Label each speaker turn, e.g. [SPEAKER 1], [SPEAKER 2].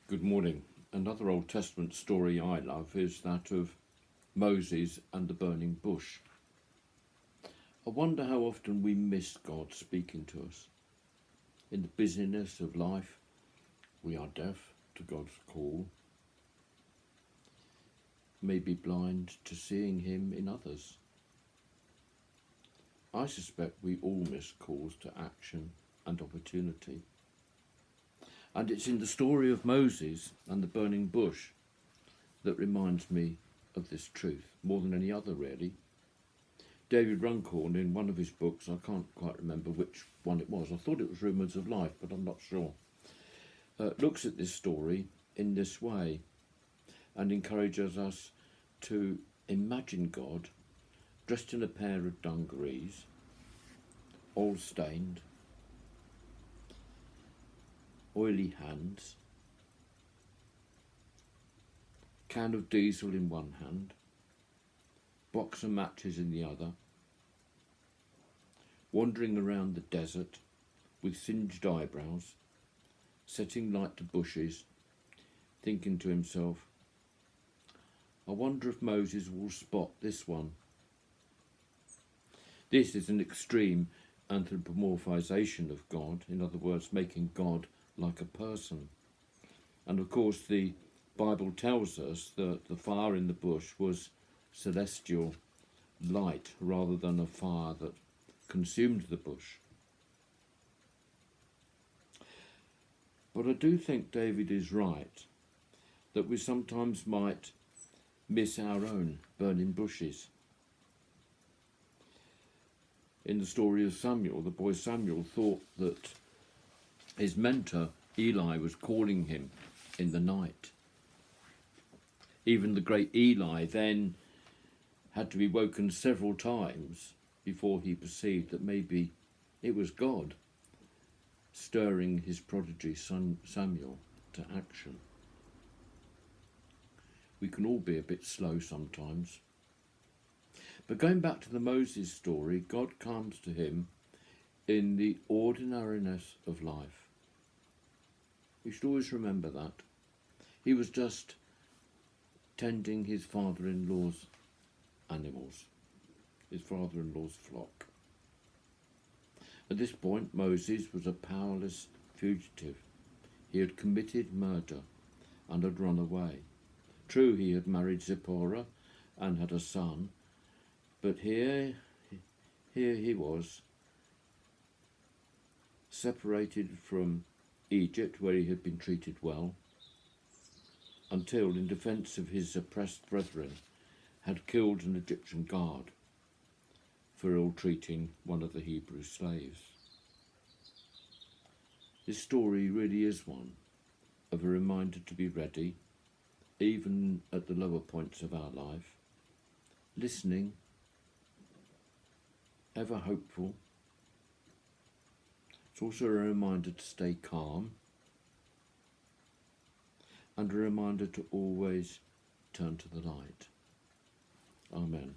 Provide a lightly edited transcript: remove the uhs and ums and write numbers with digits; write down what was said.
[SPEAKER 1] Good morning. Another Old Testament story I love is that of Moses and the burning bush. I wonder how often we miss God speaking to us. In the busyness of life, we are deaf to God's call, maybe blind to seeing him in others. I suspect we all miss calls to action and opportunity. And it's in the story of Moses and the burning bush that reminds me of this truth, more than any other really. David Runcorn, in one of his books, I can't quite remember which one it was, I thought it was Rumours of Life, but I'm not sure, looks at this story in this way and encourages us to imagine God dressed in a pair of dungarees, oil stained, oily hands, can of diesel in one hand, box of matches in the other, wandering around the desert with singed eyebrows, setting light to bushes, thinking to himself, I wonder if Moses will spot this one. This is an extreme anthropomorphization of God, in other words, making God like a person. And of course the Bible tells us that the fire in the bush was celestial light rather than a fire that consumed the bush. But I do think David is right that we sometimes might miss our own burning bushes. In the story of Samuel, the boy Samuel thought that his mentor Eli was calling him in the night. Even the great Eli then had to be woken several times before he perceived that maybe it was God stirring his prodigy son Samuel to action. We can all be a bit slow sometimes. But going back to the Moses story, God comes to him in the ordinariness of life. We should always remember that. He was just tending his father-in-law's animals, his father-in-law's flock. At this point, Moses was a powerless fugitive. He had committed murder and had run away. True, he had married Zipporah and had a son, but here he was, separated from Egypt, where he had been treated well, until, in defence of his oppressed brethren, had killed an Egyptian guard for ill-treating one of the Hebrew slaves. This story really is one of a reminder to be ready, even at the lower points of our life, listening, ever hopeful. It's also a reminder to stay calm and a reminder to always turn to the light. Amen.